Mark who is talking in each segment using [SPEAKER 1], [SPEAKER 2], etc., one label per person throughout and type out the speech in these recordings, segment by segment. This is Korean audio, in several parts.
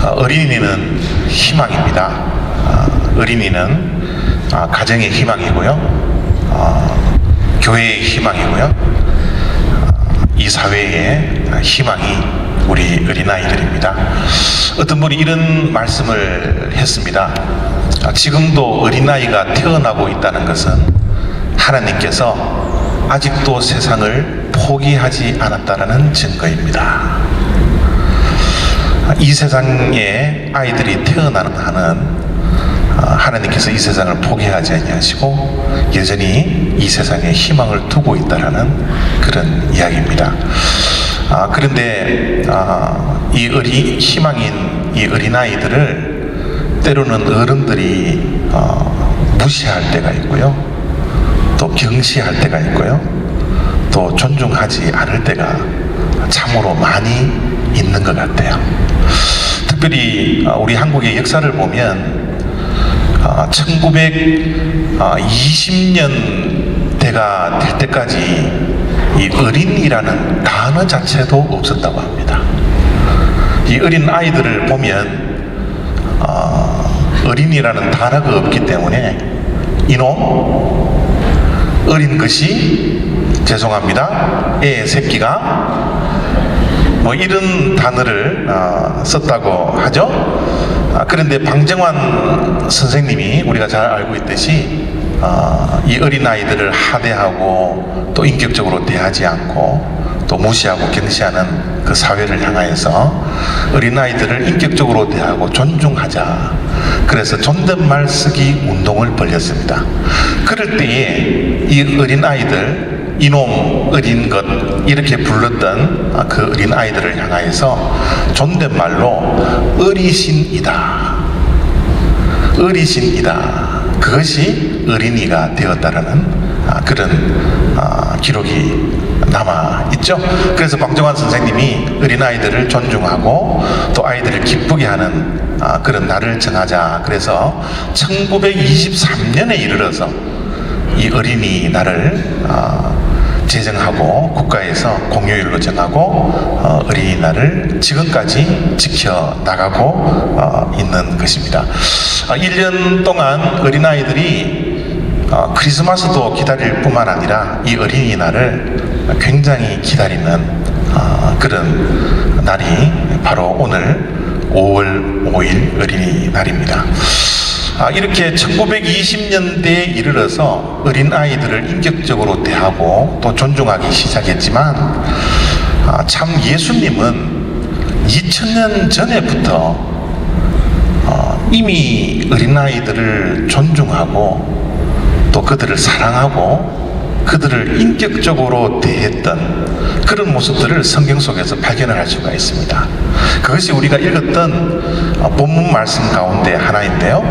[SPEAKER 1] 어린이는 희망입니다. 어린이는 가정의 희망이고요, 교회의 희망이고요, 이 사회의 희망이 우리 어린아이들입니다. 어떤 분이 이런 말씀을 했습니다. 지금도 어린아이가 태어나고 있다는 것은 하나님께서 아직도 세상을 포기하지 않았다는 증거입니다. 이 세상에 아이들이 태어나는 한은 하나님께서 이 세상을 포기하지 아니하시고 여전히 이 세상에 희망을 두고 있다라는 그런 이야기입니다. 그런데 이 희망인 이 어린아이들을 때로는 어른들이 무시할 때가 있고요, 또 경시할 때가 있고요, 또 존중하지 않을 때가 참으로 많이 있는 것 같아요. 특별히 우리 한국의 역사를 보면 1920년대가 될 때까지 이 어린이라는 단어 자체도 없었다고 합니다. 이 어린 아이들을 보면 어린이라는 단어가 없기 때문에 이놈, 어린 것이, 죄송합니다, 애 새끼가, 뭐 이런 단어를 썼다고 하죠. 그런데 방정환 선생님이 우리가 잘 알고 있듯이 이 어린아이들을 하대하고 또 인격적으로 대하지 않고 또 무시하고 경시하는 그 사회를 향하여서 어린아이들을 인격적으로 대하고 존중하자, 그래서 존댓말 쓰기 운동을 벌였습니다. 그럴 때에 이 어린아이들, 이놈, 어린 것, 이렇게 불렀던 그 어린 아이들을 향하여서 존댓말로 어리신이다, 어리신이다, 그것이 어린이가 되었다라는 그런 기록이 남아 있죠. 그래서 방정환 선생님이 어린아이들을 존중하고 또 아이들을 기쁘게 하는 그런 날을 정하자, 그래서 1923년에 이르러서 이 어린이날을 제정하고 국가에서 공휴일로 정하고 어린이날을 지금까지 지켜나가고 있는 것입니다. 1년 동안 어린아이들이 크리스마스도 기다릴 뿐만 아니라 이 어린이날을 굉장히 기다리는 그런 날이 바로 오늘 5월 5일 어린이날입니다. 이렇게 1920년대에 이르러서 어린아이들을 인격적으로 대하고 또 존중하기 시작했지만 참 예수님은 2000년 전에부터 이미 어린아이들을 존중하고 또 그들을 사랑하고 그들을 인격적으로 대했던 그런 모습들을 성경 속에서 발견을 할 수가 있습니다. 그것이 우리가 읽었던 본문 말씀 가운데 하나인데요,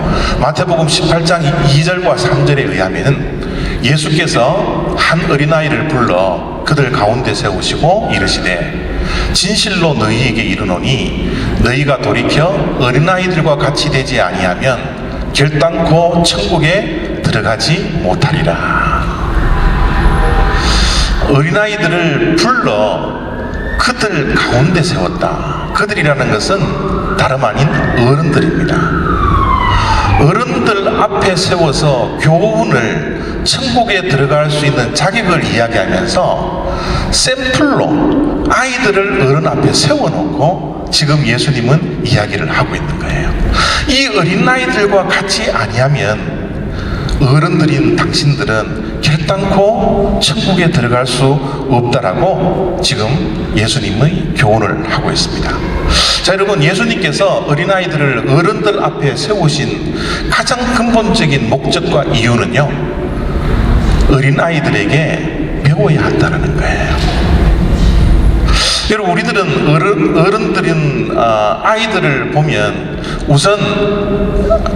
[SPEAKER 1] 마태복음 18장 2절과 3절에 의하면 예수께서 한 어린아이를 불러 그들 가운데 세우시고 이르시되 진실로 너희에게 이르노니 너희가 돌이켜 어린아이들과 같이 되지 아니하면 결단코 천국에 들어가지 못하리라. 어린아이들을 불러 그들 가운데 세웠다. 그들이라는 것은 다름 아닌 어른들입니다. 어른들 앞에 세워서 교훈을, 천국에 들어갈 수 있는 자격을 이야기하면서 샘플로 아이들을 어른 앞에 세워놓고 지금 예수님은 이야기를 하고 있는 거예요. 이 어린아이들과 같이 아니하면 어른들인 당신들은 결단코 천국에 들어갈 수 없다라고 지금 예수님의 교훈을 하고 있습니다. 자, 여러분, 예수님께서 어린아이들을 어른들 앞에 세우신 가장 근본적인 목적과 이유는요, 어린아이들에게 배워야 한다는 거예요. 여러분, 우리들은 어른들인 아이들을 보면 우선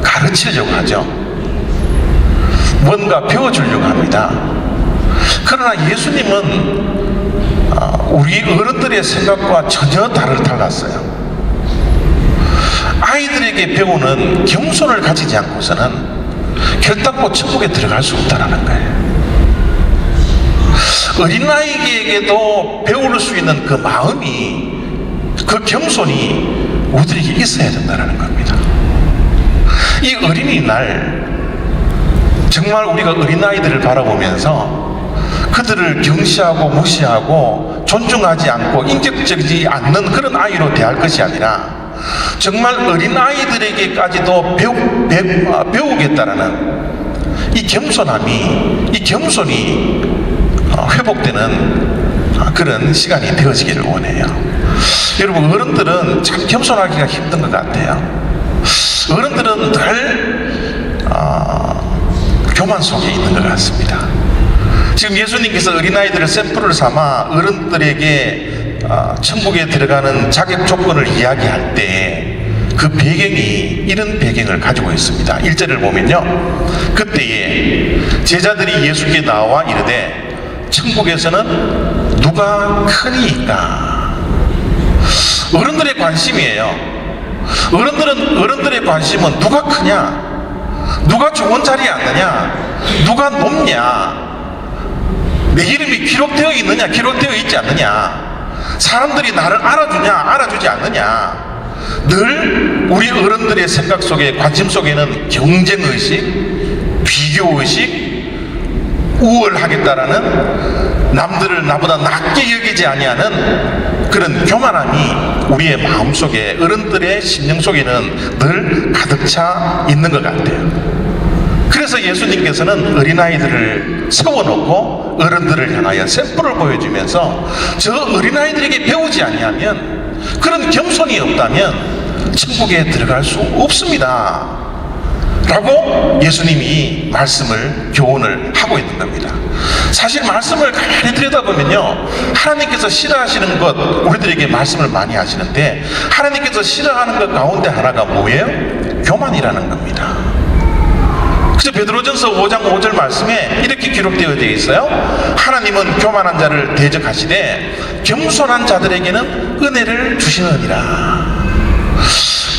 [SPEAKER 1] 가르치려고 하죠. 뭔가 배워주려고 합니다. 그러나 예수님은 우리 어른들의 생각과 전혀 달랐어요. 아이들에게 배우는 겸손을 가지지 않고서는 결단코 천국에 들어갈 수 없다는 거예요. 어린아이에게도 배울 수 있는 그 마음이, 그 겸손이 우리들에게 있어야 된다는 겁니다. 이 어린이날 정말 우리가 어린아이들을 바라보면서 그들을 경시하고 무시하고 존중하지 않고 인격적이지 않는 그런 아이로 대할 것이 아니라 정말 어린아이들에게까지도 배우겠다라는 이 겸손함이, 이 겸손이 회복되는 그런 시간이 되어지기를 원해요. 여러분, 어른들은 참 겸손하기가 힘든 것 같아요. 어른들은 늘 교만 속에 있는 것 같습니다. 지금 예수님께서 어린아이들을 샘플을 삼아 어른들에게 천국에 들어가는 자격 조건을 이야기할 때 그 배경이 이런 배경을 가지고 있습니다. 1절을 보면요, 그때에 제자들이 예수께 나와 이르되 천국에서는 누가 크니까. 어른들의 관심이에요. 어른들의 관심은 누가 크냐, 누가 좋은 자리에 앉느냐, 누가 높냐, 내 이름이 기록되어 있느냐, 기록되어 있지 않느냐, 사람들이 나를 알아주냐, 알아주지 않느냐. 늘 우리 어른들의 생각 속에, 관심 속에는 경쟁의식, 비교의식, 우월하겠다라는, 남들을 나보다 낮게 여기지 아니하는 그런 교만함이 우리의 마음속에, 어른들의 심령 속에는 늘 가득 차 있는 것 같아요. 그래서 예수님께서는 어린아이들을 세워놓고 어른들을 향하여 샘플을 보여주면서 저 어린아이들에게 배우지 아니하면, 그런 겸손이 없다면 천국에 들어갈 수 없습니다 라고 예수님이 말씀을, 교훈을 하고 있는 겁니다. 사실 말씀을 가만히 들여다보면요, 하나님께서 싫어하시는 것, 우리들에게 말씀을 많이 하시는데 하나님께서 싫어하는 것 가운데 하나가 뭐예요? 교만이라는 겁니다. 그래서 베드로전서 5장 5절 말씀에 이렇게 기록되어 있어요. 하나님은 교만한 자를 대적하시되 겸손한 자들에게는 은혜를 주시느니라.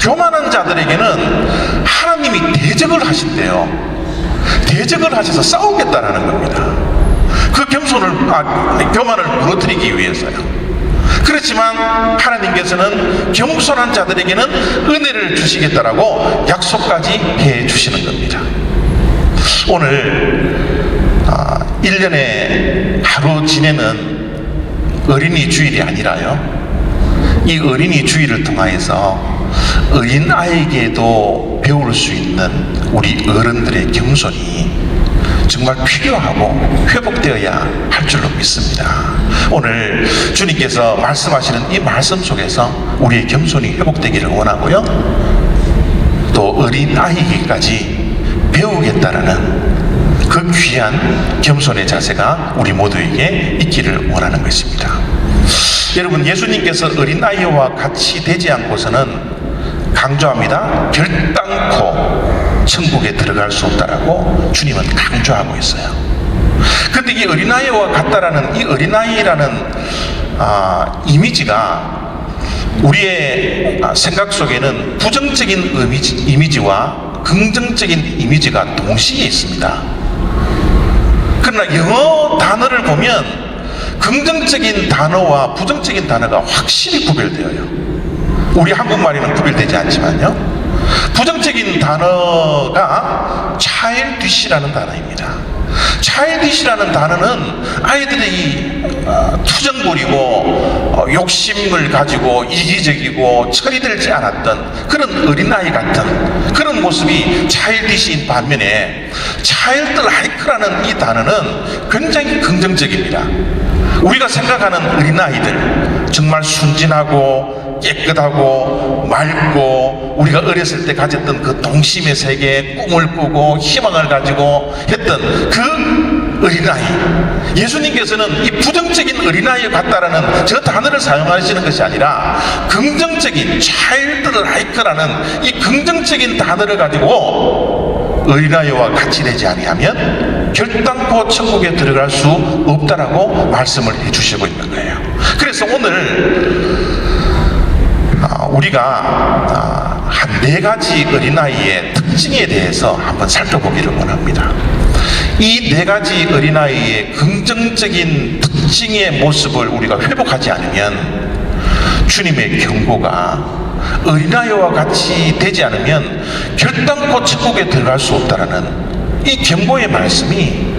[SPEAKER 1] 교만한 자들에게는 하나님이 대적을 하신대요. 대적을 하셔서 싸우겠다라는 겁니다. 그 교만을 무너뜨리기 위해서요. 그렇지만 하나님께서는 겸손한 자들에게는 은혜를 주시겠다라고 약속까지 해 주시는 겁니다. 오늘 1년에 하루 지내는 어린이 주일이 아니라요, 이 어린이 주일을 통하여서 어린아이에게도 배울 수 있는 우리 어른들의 겸손이 정말 필요하고 회복되어야 할 줄로 믿습니다. 오늘 주님께서 말씀하시는 이 말씀 속에서 우리의 겸손이 회복되기를 원하고요, 또 어린아이에게까지 배우겠다라는 그 귀한 겸손의 자세가 우리 모두에게 있기를 원하는 것입니다. 여러분, 예수님께서 어린아이와 같이 되지 않고서는, 강조합니다, 결단코 천국에 들어갈 수 없다라고 주님은 강조하고 있어요. 그런데 이 어린아이와 같다라는, 이 어린아이라는 이미지가 우리의 생각 속에는 부정적인 이미지와 긍정적인 이미지가 동시에 있습니다. 그러나 영어 단어를 보면 긍정적인 단어와 부정적인 단어가 확실히 구별되어요. 우리 한국말에는 구별되지 않지만요, 부정적인 단어가 childish라는 단어입니다. childish라는 단어는 아이들이 투정 부리고 욕심을 가지고 이기적이고 처리되지 않았던 그런 어린아이 같은 그런 모습이 childish인 반면에 childlike라는 이 단어는 굉장히 긍정적입니다. 우리가 생각하는 어린아이들, 정말 순진하고 깨끗하고 맑고 우리가 어렸을 때 가졌던 그 동심의 세계에 꿈을 꾸고 희망을 가지고 했던 그 어린아이, 예수님께서는 이 부정적인 어린아이 같다라는 저 단어를 사용하시는 것이 아니라 긍정적인 childlike라는 이 긍정적인 단어를 가지고 어린아이와 같이 되지 아니하면 결단코 천국에 들어갈 수 없다라고 말씀을 해주시고 있는 거예요. 그래서 오늘 우리가 한 4가지 어린아이의 특징에 대해서 한번 살펴보기를 원합니다. 이 4가지 어린아이의 긍정적인 특징의 모습을 우리가 회복하지 않으면 주님의 경고가 어린아이와 같이 되지 않으면 결단코 천국에 들어갈 수 없다라는 이 경고의 말씀이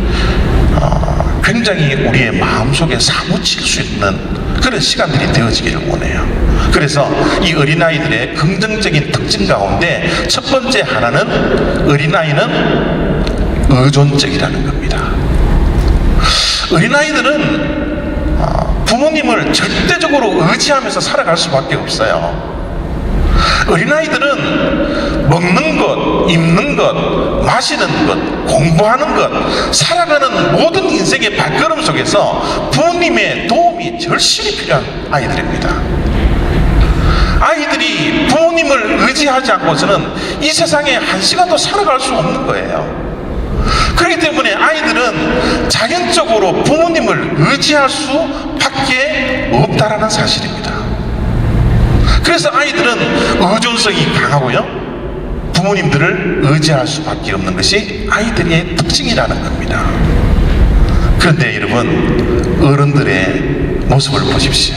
[SPEAKER 1] 굉장히 우리의 마음속에 사무칠 수 있는 그런 시간들이 되어지기를 원해요. 그래서 이 어린아이들의 긍정적인 특징 가운데 첫 번째 하나는 어린아이는 의존적이라는 겁니다. 어린아이들은 부모님을 절대적으로 의지하면서 살아갈 수밖에 없어요. 어린아이들은 먹는 것, 입는 것, 마시는 것, 공부하는 것, 살아가는 모든 인생의 발걸음 속에서 부모님의 도움이 절실히 필요한 아이들입니다. 아이들이 부모님을 의지하지 않고서는 이 세상에 한 시간도 살아갈 수 없는 거예요. 그렇기 때문에 아이들은 자연적으로 부모님을 의지할 수밖에 없다라는 사실입니다. 그래서 아이들은 의존성이 강하고요, 부모님들을 의지할 수밖에 없는 것이 아이들의 특징이라는 겁니다. 그런데 여러분, 어른들의 모습을 보십시오.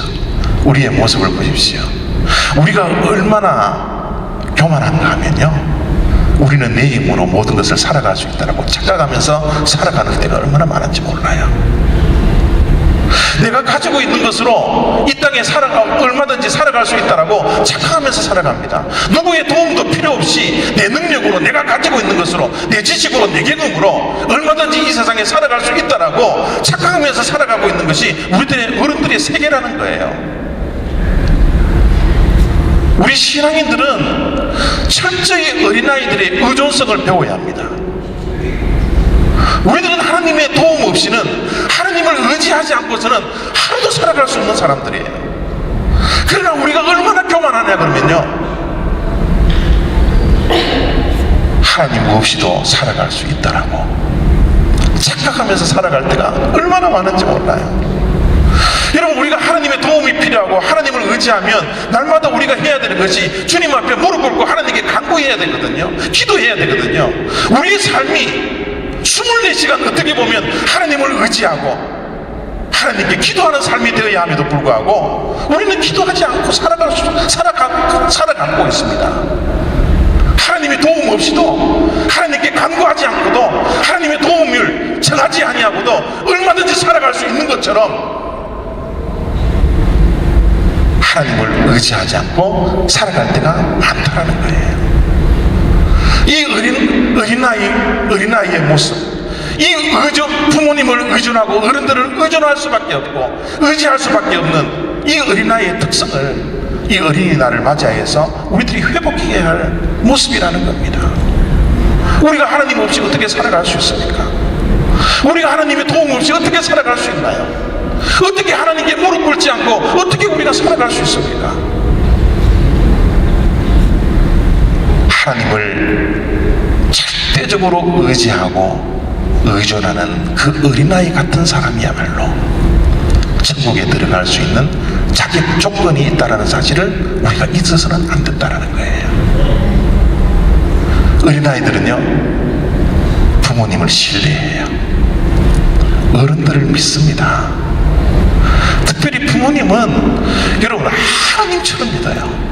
[SPEAKER 1] 우리의 모습을 보십시오. 우리가 얼마나 교만한가 하면요, 우리는 내 힘으로 모든 것을 살아갈 수 있다고 착각하면서 살아가는 때가 얼마나 많은지 몰라요. 내가 가지고 있는 것으로 이 땅에 얼마든지 살아갈 수 있다고 착각하면서 살아갑니다. 누구의 도움도 필요 없이 내 능력으로, 내가 가지고 있는 것으로, 내 지식으로, 내 경험으로 얼마든지 이 세상에 살아갈 수 있다고 착각하면서 살아가고 있는 것이 우리들의 어른들의 세계라는 거예요. 우리 신앙인들은 철저히 어린아이들의 의존성을 배워야 합니다. 우리들은 하나님의 도움 없이는, 하나님을 의지하지 않고서는 하루도 살아갈 수 없는 사람들이에요. 그러나 우리가 얼마나 교만하냐 그러면요, 하나님 없이도 살아갈 수 있다라고 착각하면서 살아갈 때가 얼마나 많은지 몰라요. 여러분, 우리가 하나님의 도움이 필요하고 하나님을 의지하면 날마다 우리가 해야 되는 것이 주님 앞에 무릎 꿇고 하나님께 간구해야 되거든요. 기도해야 되거든요. 우리의 삶이 24시간 어떻게 보면 하나님을 의지하고 하나님께 기도하는 삶이 되어야 함에도 불구하고 우리는 기도하지 않고 살아가고 있습니다. 하나님의 도움 없이도, 하나님께 간구하지 않고도, 하나님의 도움을 정하지 아니하고도 얼마든지 살아갈 수 있는 것처럼 하나님을 의지하지 않고 살아갈 때가 많다라는 거예요. 이 어린아이의 모습, 부모님을 의존하고 어른들을 의존할 수밖에 없고 의지할 수밖에 없는 이 어린아이의 특성을 이 어린이날을 맞이해서 우리들이 회복해야 할 모습이라는 겁니다. 우리가 하나님 없이 어떻게 살아갈 수 있습니까? 우리가 하나님의 도움 없이 어떻게 살아갈 수 있나요? 어떻게 하나님께 무릎 꿇지 않고 어떻게 우리가 살아갈 수 있습니까? 하나님을 절대적으로 의지하고 의존하는 그 어린아이 같은 사람이야말로 천국에 들어갈 수 있는 자격 조건이 있다는 사실을 우리가 잊어서는 안 된다는 거예요. 어린아이들은요, 부모님을 신뢰해요. 어른들을 믿습니다. 특별히 부모님은 여러분 하나님처럼 믿어요.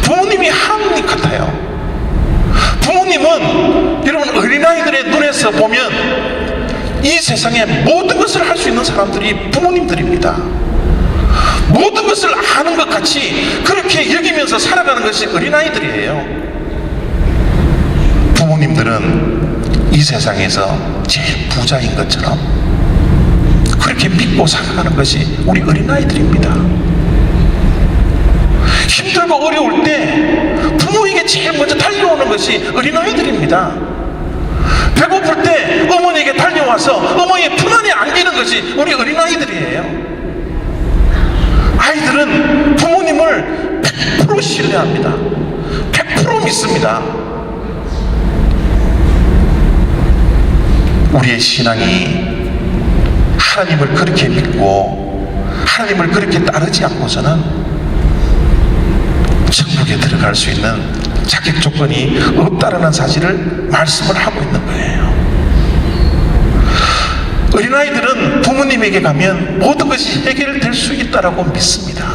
[SPEAKER 1] 부모님이 하나님 같아요. 부모님은 여러분 어린아이들의 눈에서 보면 이 세상에 모든 것을 할 수 있는 사람들이 부모님들입니다. 모든 것을 아는 것 같이 그렇게 여기면서 살아가는 것이 어린아이들이에요. 부모님들은 이 세상에서 제일 부자인 것처럼 그렇게 믿고 살아가는 것이 우리 어린아이들입니다. 힘들고 어려울 때 부모에게 제일 먼저 달려오는 것이 어린아이들입니다. 배고플 때 어머니에게 달려와서 어머니의 품 안에 안기는 것이 우리 어린아이들이에요. 아이들은 부모님을 100% 신뢰합니다. 100% 믿습니다. 우리의 신앙이 하나님을 그렇게 믿고 하나님을 그렇게 따르지 않고서는 천국에 들어갈 수 있는 자격 조건이 없다라는 사실을 말씀을 하고 있는 거예요. 어린아이들은 부모님에게 가면 모든 것이 해결될 수 있다라고 믿습니다.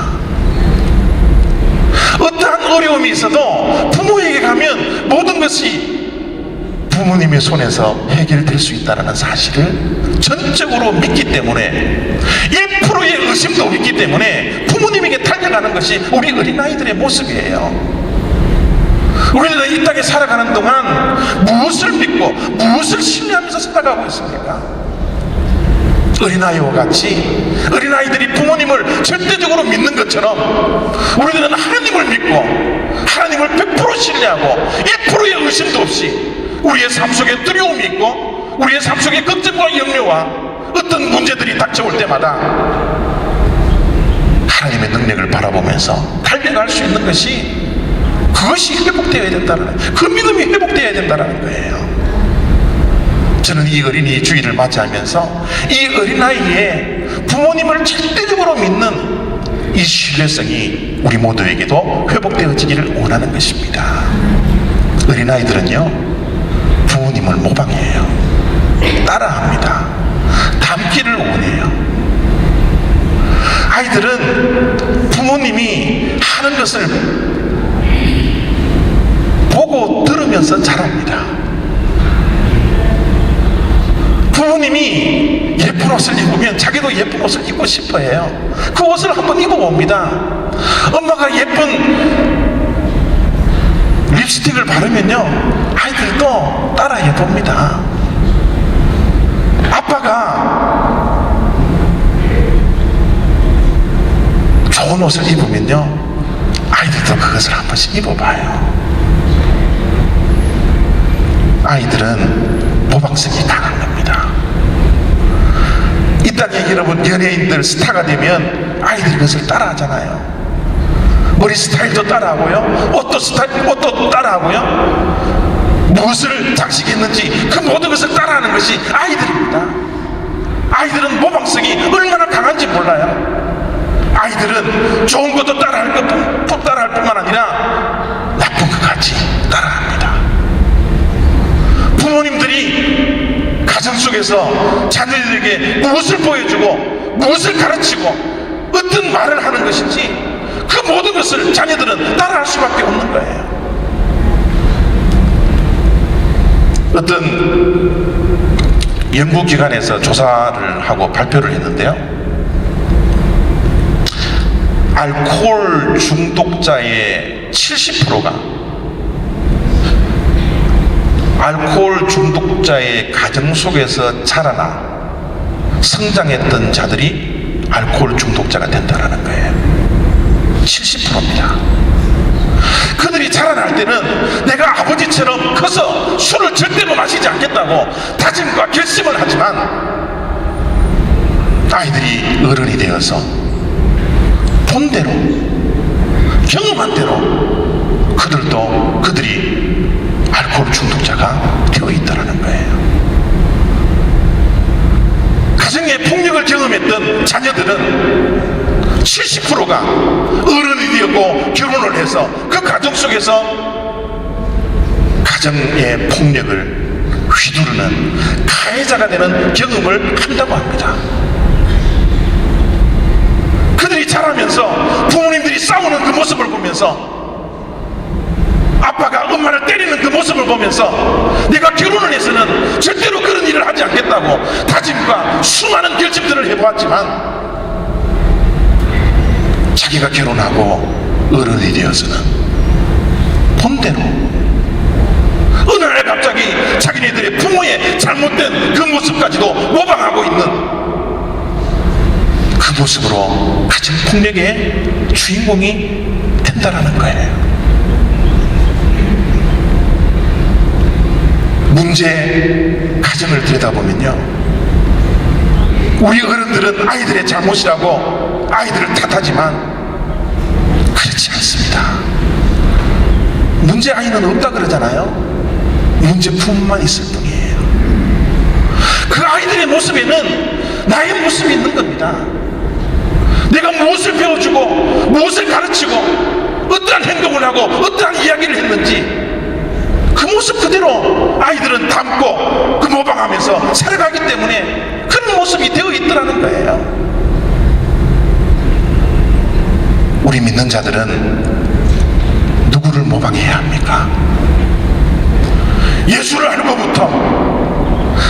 [SPEAKER 1] 어떠한 어려움이 있어도 부모에게 가면 모든 것이 부모님의 손에서 해결될 수 있다는 사실을 전적으로 믿기 때문에 1%의 의심도 없기 때문에 부모님에게 달려가는 것이 우리 어린아이들의 모습이에요. 우리는 이 땅에 살아가는 동안 무엇을 믿고 무엇을 신뢰하면서 살아가고 있습니까? 어린아이와 같이 어린아이들이 부모님을 절대적으로 믿는 것처럼 우리들은 하나님을 믿고 하나님을 100% 신뢰하고 1%의 의심도 없이 우리의 삶 속에 두려움이 있고 우리의 삶 속에 걱정과 염려와 어떤 문제들이 닥쳐올 때마다 하나님의 능력을 바라보면서 달려갈 수 있는 것이 그것이 회복되어야 된다는, 그 믿음이 회복되어야 된다는 거예요. 저는 이 어린이 주일을 맞이하면서 이 어린아이의 부모님을 절대적으로 믿는 이 신뢰성이 우리 모두에게도 회복되어지기를 원하는 것입니다. 어린아이들은요, 부모님을 모방해요. 따라합니다. 닮기를 원해요. 아이들은 부모님이 하는 것을 보고 들으면서 자랍니다. 부모님이 예쁜 옷을 입으면 자기도 예쁜 옷을 입고 싶어 해요. 그 옷을 한번 입어봅니다. 엄마가 예쁜 립스틱을 바르면요, 아이들도 따라 해봅니다. 아빠가 좋은 옷을 입으면요, 아이들도 그것을 한 번씩 입어봐요. 아이들은 모방성이 강한 겁니다. 이 땅에 여러분 연예인들 스타가 되면 아이들이 그것을 따라하잖아요. 머리 스타일도 따라하고요, 옷도 따라하고요, 무엇을 장식했는지 그 모든 것을 따라하는 것이 아이들입니다. 아이들은 모방성이 얼마나 강한지 몰라요. 아이들은 좋은 것도 따라할 뿐만 아니라 나쁜 것까지 따라합니다. 부모님들이 가정 속에서 자녀들에게 무엇을 보여주고 무엇을 가르치고 어떤 말을 하는 것인지 그 모든 것을 자녀들은 따라할 수밖에 없는 거예요. 어떤 연구기관에서 조사를 하고 발표를 했는데요, 알코올 중독자의 70%가 알코올 중독자의 가정 속에서 자라나 성장했던 자들이 알코올 중독자가 된다는 거예요. 70%입니다. 그들이 자라날 때는 내가 아버지처럼 커서 술을 절대로 마시지 않겠다고 다짐과 결심을 하지만 아이들이 어른이 되어서 본대로 경험한 대로 그들이 알코올 중독자가 되어 있다는 거예요. 가정의 폭력을 경험했던 자녀들은 70%가 어른이 되었고 결혼을 해서 그 가정 속에서 가정의 폭력을 휘두르는 가해자가 되는 경험을 한다고 합니다. 그들이 자라면서 부모님들이 싸우는 그 모습을 보면서, 아빠가 엄마를 때리는 그 모습을 보면서 내가 결혼을 해서는 절대로 그런 일을 하지 않겠다고 다짐과 수많은 결심들을 해보았지만 자기가 결혼하고 어른이 되어서는 본대로 어느 날 갑자기 자기네들의 부모의 잘못된 그 모습까지도 모방하고 있는 그 모습으로 가정 폭력의 주인공이 된다는 거예요. 문제 가정을 들여다보면요, 우리 어른들은 아이들의 잘못이라고 아이들을 탓하지만 그렇지 않습니다. 문제 아이는 없다 그러잖아요. 문제 부모만 있을 뿐이에요. 그 아이들의 모습에는 나의 모습이 있는 겁니다. 내가 무엇을 배워주고 무엇을 가르치고 어떠한 행동을 하고 어떠한 이야기를 했는지 그 모습 그대로 아이들은 닮고 그 모방하면서 살아가기 때문에 그런 모습이 되어 있더라는 거예요. 우리 믿는 자들은 모방해야 합니까? 예수를 알고부터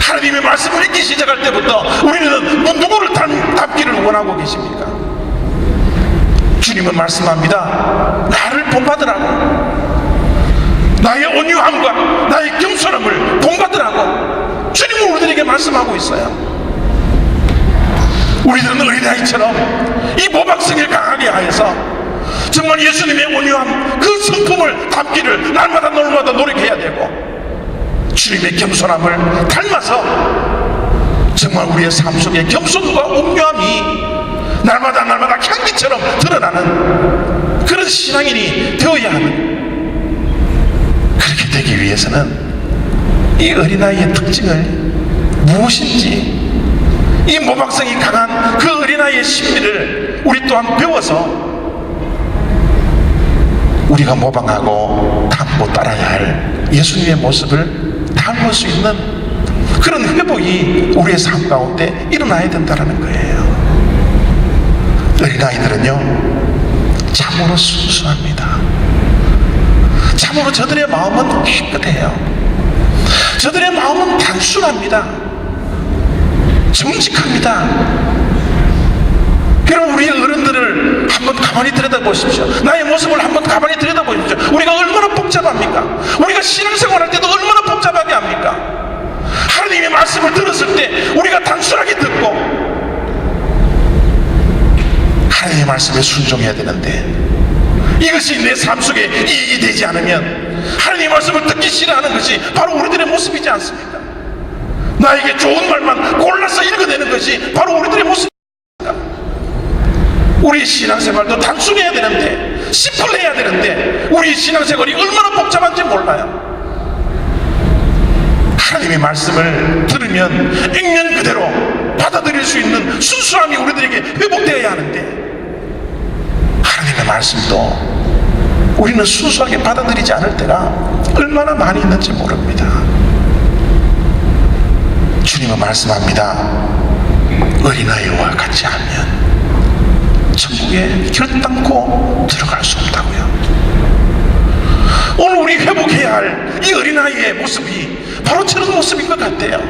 [SPEAKER 1] 하나님의 말씀을 읽기 시작할 때부터 우리는 누구를 닮기를 원하고 계십니까? 주님은 말씀합니다. 나를 본받으라고, 나의 온유함과 나의 겸손함을 본받으라고 주님은 우리들에게 말씀하고 있어요. 우리들은 어린아이처럼 이 모방성을 강하게 하여서 정말 예수님의 온유함, 그 성품을 담기를 날마다 노력해야 되고, 주님의 겸손함을 닮아서 정말 우리의 삶 속에 겸손과 온유함이 날마다 향기처럼 드러나는 그런 신앙인이 되어야 하는, 그렇게 되기 위해서는 이 어린아이의 특징을 무엇인지, 이 모방성이 강한 그 어린아이의 심리를 우리 또한 배워서 우리가 모방하고 닮고 따라야 할 예수님의 모습을 닮을 수 있는 그런 회복이 우리의 삶 가운데 일어나야 된다는 거예요. 어린아이들은요 참으로 순수합니다. 참으로 저들의 마음은 깨끗해요. 저들의 마음은 단순합니다. 정직합니다. 여러분, 우리 어른들을 한번 가만히 들여다보십시오. 나의 모습을 한번 가만히 들여다보십시오. 우리가 얼마나 복잡합니까? 우리가 신앙생활할 때도 얼마나 복잡하게 합니까? 하나님의 말씀을 들었을 때 우리가 단순하게 듣고 하나님의 말씀에 순종해야 되는데, 이것이 내 삶 속에 이익이 되지 않으면 하나님의 말씀을 듣기 싫어하는 것이 바로 우리들의 모습이지 않습니까? 나에게 좋은 말만 골라서 읽어내는 것이 바로 우리들의 모습입니다. 우리 신앙생활도 단순해야 되는데, 심플해야 되는데, 우리 신앙생활이 얼마나 복잡한지 몰라요. 하나님의 말씀을 들으면 액면 그대로 받아들일 수 있는 순수함이 우리들에게 회복되어야 하는데, 하나님의 말씀도 우리는 순수하게 받아들이지 않을 때가 얼마나 많이 있는지 모릅니다. 주님은 말씀합니다. 어린아이와 같이 하면 천국에 결단코 들어갈 수 없다고요. 오늘 우리 회복해야 할 이 어린아이의 모습이 바로 저런 모습인 것 같아요.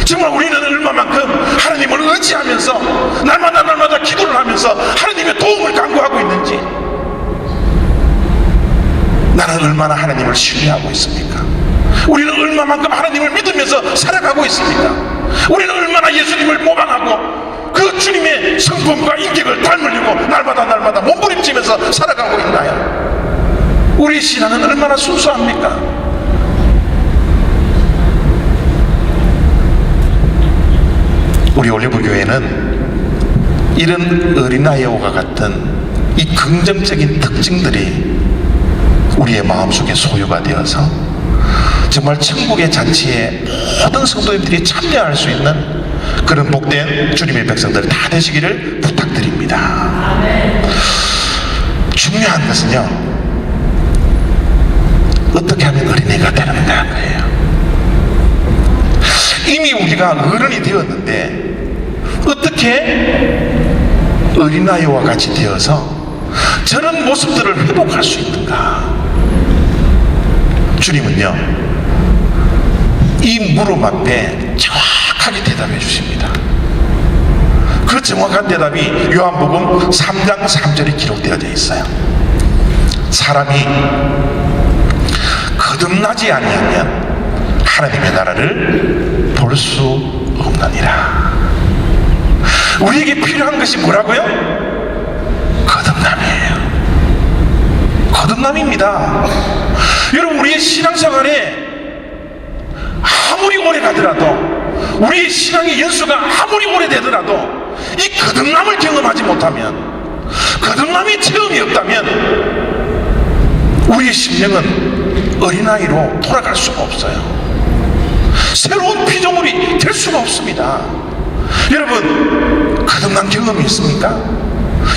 [SPEAKER 1] 정말 우리는 얼마만큼 하나님을 의지하면서 날마다 기도를 하면서 하나님의 도움을 간구하고 있는지, 나는 얼마나 하나님을 신뢰하고 있습니까? 우리는 얼마만큼 하나님을 믿으면서 살아가고 있습니까? 우리는 얼마나 예수님을 모방하고 그 주님의 성품과 인격을 닮으려고 날마다 몸부림치면서 살아가고 있나요? 우리 신앙은 얼마나 순수합니까? 우리 올리브교회는 이런 어린아이와 같은 이 긍정적인 특징들이 우리의 마음속에 소유가 되어서 정말 천국의 잔치에 모든 성도님들이 참여할 수 있는 그런 복된 주님의 백성들 다 되시기를 부탁드립니다. 중요한 것은요, 어떻게 하면 어린애가 되는가 거예요. 이미 우리가 어른이 되었는데 어떻게 어린아이와 같이 되어서 저런 모습들을 회복할 수 있는가? 주님은요 이 물음 앞에 정확하게 대답해 주십니다. 그 정확한 대답이 요한복음 3장 3절에 기록되어 있어요. 사람이 거듭나지 아니하면 하나님의 나라를 볼 수 없느니라. 우리에게 필요한 것이 뭐라고요? 거듭남이에요. 거듭남입니다. 여러분, 우리의 신앙생활에 아무리 오래 가더라도, 우리의 신앙의 연수가 아무리 오래되더라도 이 거듭남을 경험하지 못하면, 거듭남의 체험이 없다면 우리의 심령은 어린아이로 돌아갈 수가 없어요. 새로운 피조물이 될 수가 없습니다. 여러분, 거듭난 경험이 있습니까?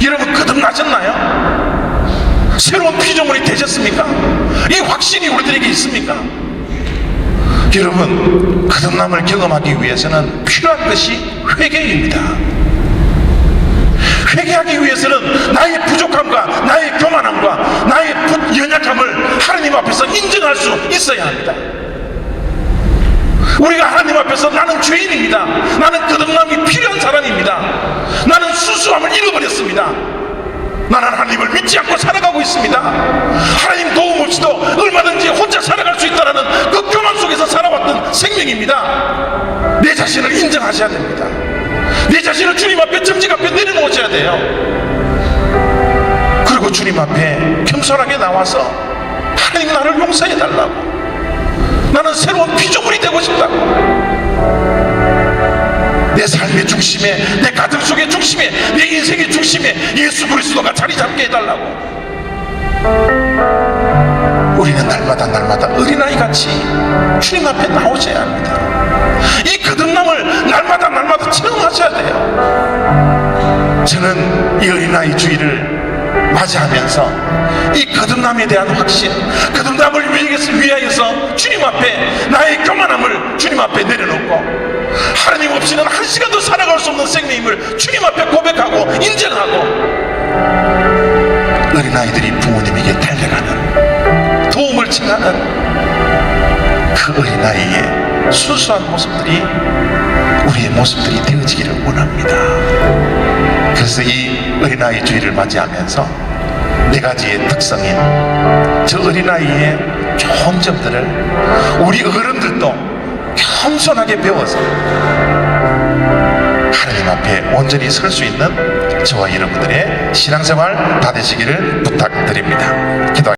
[SPEAKER 1] 여러분, 거듭나셨나요? 새로운 피조물이 되셨습니까? 이 확신이 우리들에게 있습니까? 여러분, 거듭남을 경험하기 위해서는 필요한 것이 회개입니다. 회개하기 위해서는 나의 부족함과 나의 교만함과 나의 연약함을 있어야 합니다. 우리가 하나님 앞에서 나는 죄인입니다. 나는 거듭남이 필요한 사람입니다. 나는 순수함을 잃어버렸습니다. 나는 하나님을 믿지 않고 살아가고 있습니다. 하나님 도움 없이도 얼마든지 혼자 살아갈 수 있다는 그 교만 속에서 살아왔던 생명입니다. 내 자신을 인정하셔야 됩니다. 내 자신을 주님 앞에 정직 앞에 내려놓으셔야 돼요. 그리고 주님 앞에 겸손하게 나와서 하나님 나를 용서해 달라고, 나는 새로운 피조물이 되고 싶다고, 내 삶의 중심에, 내 가정 속의 중심에, 내 인생의 중심에 예수 그리스도가 자리 잡게 해달라고. 우리는 날마다 어린아이같이 주님 앞에 나오셔야 합니다. 이 거듭남을 날마다 체험하셔야 돼요. 저는 이 어린아이 주일을 맞이하면서 이 거듭남에 대한 확신, 거듭남을 위하여서 주님 앞에 나의 교만함을 주님 앞에 내려놓고, 하나님 없이는 한 시간도 살아갈 수 없는 생명임을 주님 앞에 고백하고 인정하고, 어린아이들이 부모님에게 달려가는, 도움을 청하는 그 어린아이의 순수한 모습들이 우리의 모습들이 되어지기를 원합니다. 그래서 이 어린아이 주일을 맞이하면서 네 가지의 특성인 저 어린아이의 좋은 점들을 우리 어른들도 겸손하게 배워서 하나님 앞에 온전히 설 수 있는 저와 여러분들의 신앙생활 다 되시기를 부탁드립니다. 기도